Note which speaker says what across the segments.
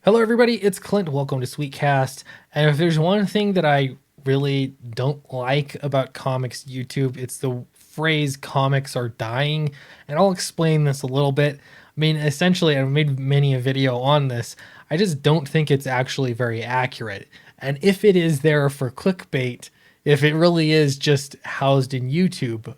Speaker 1: Hello, everybody. It's Clint. Welcome to Sweetcast. And if there's one thing that I really don't like about comics YouTube, it's the phrase comics are dying. And I'll explain this a little bit. I mean, essentially, I've made many a video on this. I just don't think it's actually very accurate. And if it is there for clickbait, if it really is just housed in YouTube,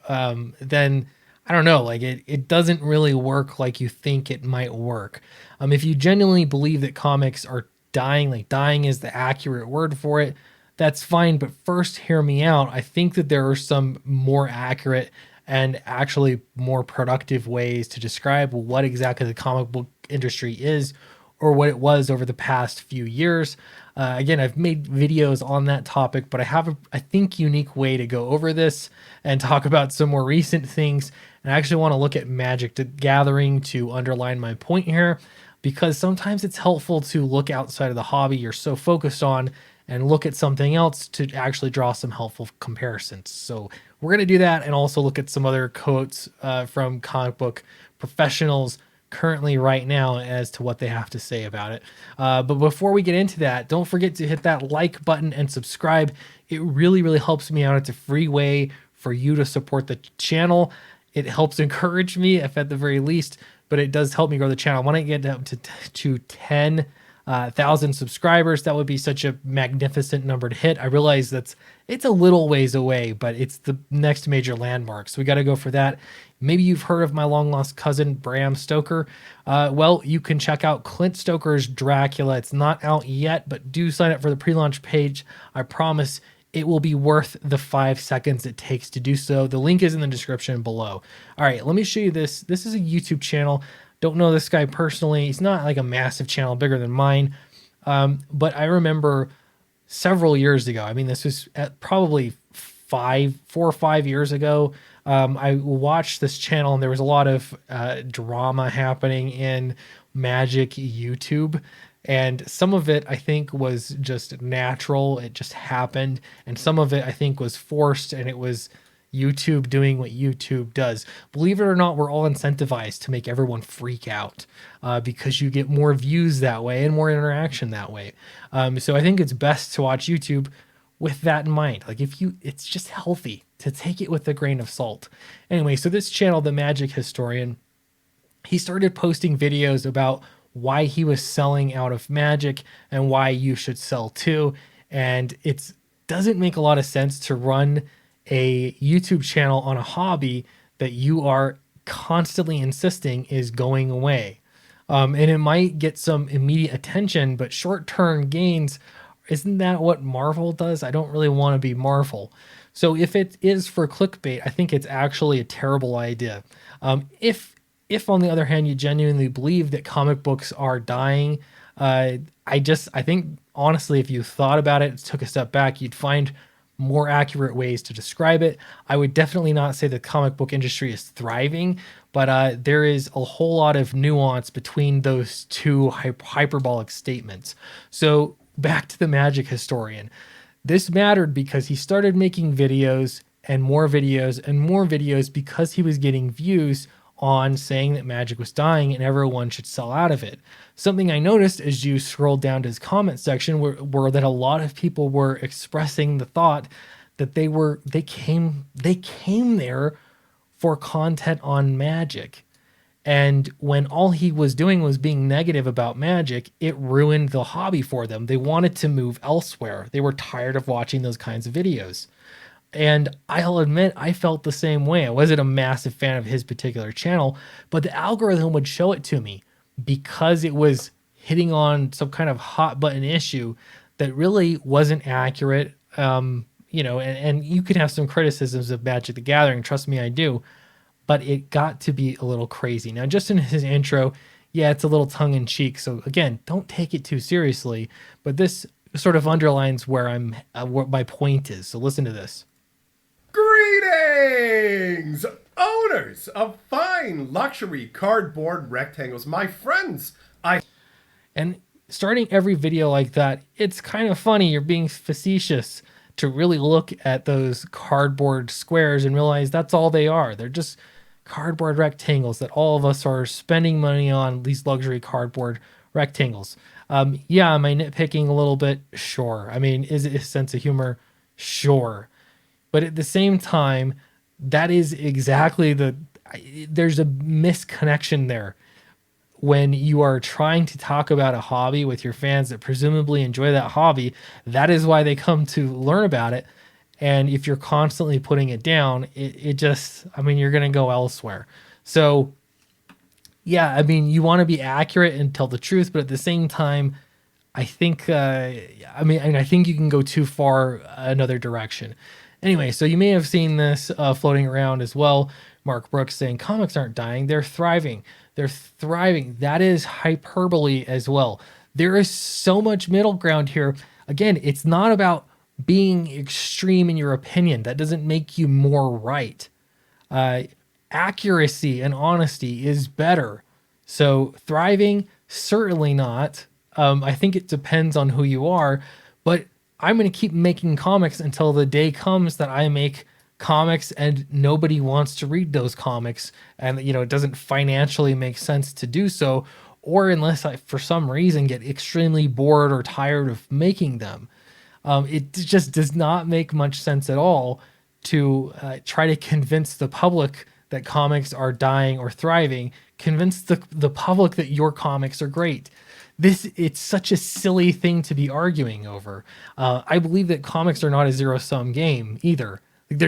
Speaker 1: then I don't know, like it doesn't really work like you think it might work. If you genuinely believe that comics are dying, like dying is the accurate word for it, that's fine. But first, hear me out. I think that there are some more accurate and actually more productive ways to describe what exactly the comic book industry is or what it was over the past few years. Again, I've made videos on that topic, but I have I think, unique way to go over this and talk about some more recent things. And I actually want to look at Magic the Gathering to underline my point here, because sometimes it's helpful to look outside of the hobby you're so focused on and look at something else to actually draw some helpful comparisons. So we're going to do that and also look at some other quotes from comic book professionals currently right now as to what they have to say about it. But before we get into that, don't forget to hit that like button and subscribe. It really, really helps me out. It's a free way for you to support the channel. It helps encourage me, if at the very least, but it does help me grow the channel. I want to get up to 10,000 subscribers. That would be such a magnificent number to hit. I realize it's a little ways away, but it's the next major landmark. So we got to go for that. Maybe you've heard of my long lost cousin, Bram Stoker. Well, you can check out Clint Stoker's Dracula. It's not out yet, but do sign up for the pre-launch page. I promise it will be worth the 5 seconds it takes to do so. The link is in the description below. All right, let me show you this. This is a YouTube channel. Don't know this guy personally. He's not like a massive channel, bigger than mine. But I remember several years ago, I mean, this was at probably 4 or 5 years ago. I watched this channel and there was a lot of drama happening in Magic YouTube. And some of it, I think, was just natural. It just happened. And some of it, I think, was forced, and it was YouTube doing what YouTube does. Believe it or not, we're all incentivized to make everyone freak out because you get more views that way and more interaction that way. So I think it's best to watch YouTube with that in mind. Like, it's just healthy to take it with a grain of salt. Anyway, so this channel, The Magic Historian, he started posting videos about why he was selling out of Magic and why you should sell too. And it doesn't make a lot of sense to run a YouTube channel on a hobby that you are constantly insisting is going away. And it might get some immediate attention, but short-term gains, isn't that what Marvel does? I don't really want to be Marvel. So if it is for clickbait, I think it's actually a terrible idea. If on the other hand, you genuinely believe that comic books are dying, I think honestly, if you thought about it, took a step back, you'd find more accurate ways to describe it. I would definitely not say the comic book industry is thriving, but there is a whole lot of nuance between those two hyperbolic statements. So back to the Magic Historian. This mattered because he started making videos and more videos and more videos because he was getting views on saying that Magic was dying and everyone should sell out of it. Something I noticed as you scrolled down to his comment section were that a lot of people were expressing the thought that they came there for content on Magic. And when all he was doing was being negative about Magic, it ruined the hobby for them. They wanted to move elsewhere. They were tired of watching those kinds of videos. And I'll admit, I felt the same way. I wasn't a massive fan of his particular channel, but the algorithm would show it to me because it was hitting on some kind of hot button issue that really wasn't accurate. And you can have some criticisms of Magic the Gathering. Trust me, I do. But it got to be a little crazy. Now, just in his intro, yeah, it's a little tongue in cheek. So again, don't take it too seriously. But this sort of underlines where what my point is. So listen to this.
Speaker 2: Greetings, owners of fine luxury cardboard rectangles, my friends.
Speaker 1: And starting every video like that, it's kind of funny. You're being facetious to really look at those cardboard squares and realize that's all they are. They're just cardboard rectangles that all of us are spending money on, these luxury cardboard rectangles. Yeah, am I nitpicking a little bit? Sure. I mean, is it a sense of humor? Sure. But at the same time, that is exactly there's a misconnection there when you are trying to talk about a hobby with your fans that presumably enjoy that hobby. That is why they come to learn about it. And if you're constantly putting it down, it just, I mean, you're going to go elsewhere. So, yeah, I mean, you want to be accurate and tell the truth, but at the same time, I think, I think you can go too far another direction. Anyway, so you may have seen this floating around as well. Mark Brooks saying comics aren't dying, they're thriving. They're thriving. That is hyperbole as well. There is so much middle ground here. Again, it's not about being extreme in your opinion. That doesn't make you more right. Uh, Accuracy and honesty is better. So thriving, certainly not. I think it depends on who you are, but I'm going to keep making comics until the day comes that I make comics and nobody wants to read those comics, and it doesn't financially make sense to do so, or unless I for some reason get extremely bored or tired of making them. It just does not make much sense at all to try to convince the public that comics are dying or thriving. Convince the public that your comics are great. It's such a silly thing to be arguing over. I believe that comics are not a zero sum game either. Like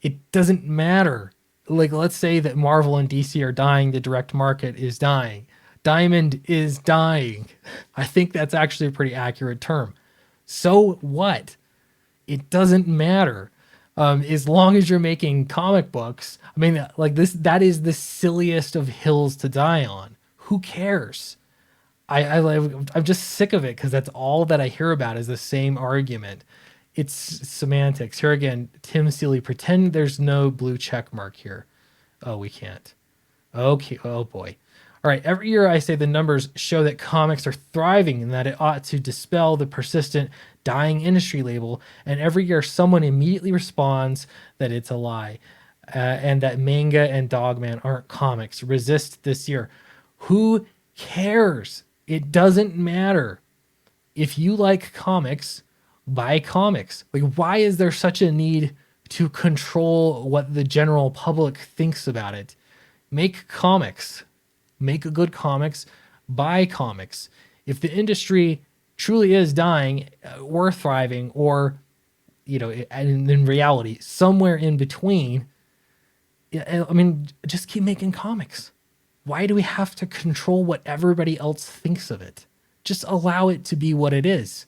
Speaker 1: it doesn't matter. Like, let's say that Marvel and DC are dying, the direct market is dying. Diamond is dying. I think that's actually a pretty accurate term. So what? It doesn't matter. As long as you're making comic books. I mean, like that is the silliest of hills to die on. Who cares? I'm just sick of it because that's all that I hear about is the same argument. It's semantics. Here again, Tim Seeley, pretend there's no blue check mark here. Oh, we can't. Okay. Oh boy. All right. Every year I say the numbers show that comics are thriving and that it ought to dispel the persistent dying industry label. And every year someone immediately responds that it's a lie, and that manga and Dogman aren't comics. Resist this year. Who cares? It doesn't matter. If you like comics, buy comics. Like, why is there such a need to control what the general public thinks about it? Make comics, make a good comics, buy comics. If the industry truly is dying or thriving, or in reality, somewhere in between, yeah, I mean, just keep making comics. Why do we have to control what everybody else thinks of it? Just allow it to be what it is.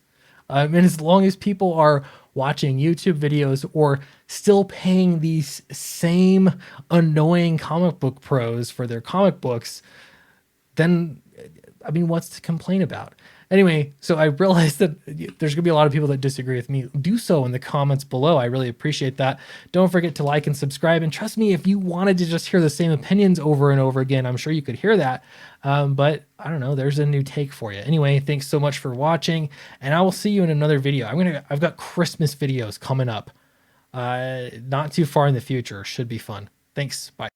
Speaker 1: And as long as people are watching YouTube videos or still paying these same annoying comic book pros for their comic books, then I mean, what's to complain about? Anyway, so I realized that there's going to be a lot of people that disagree with me. Do so in the comments below. I really appreciate that. Don't forget to like and subscribe. And trust me, if you wanted to just hear the same opinions over and over again, I'm sure you could hear that. But I don't know, there's a new take for you. Anyway, thanks so much for watching, and I will see you in another video. I've got Christmas videos coming up, not too far in the future. Should be fun. Thanks. Bye.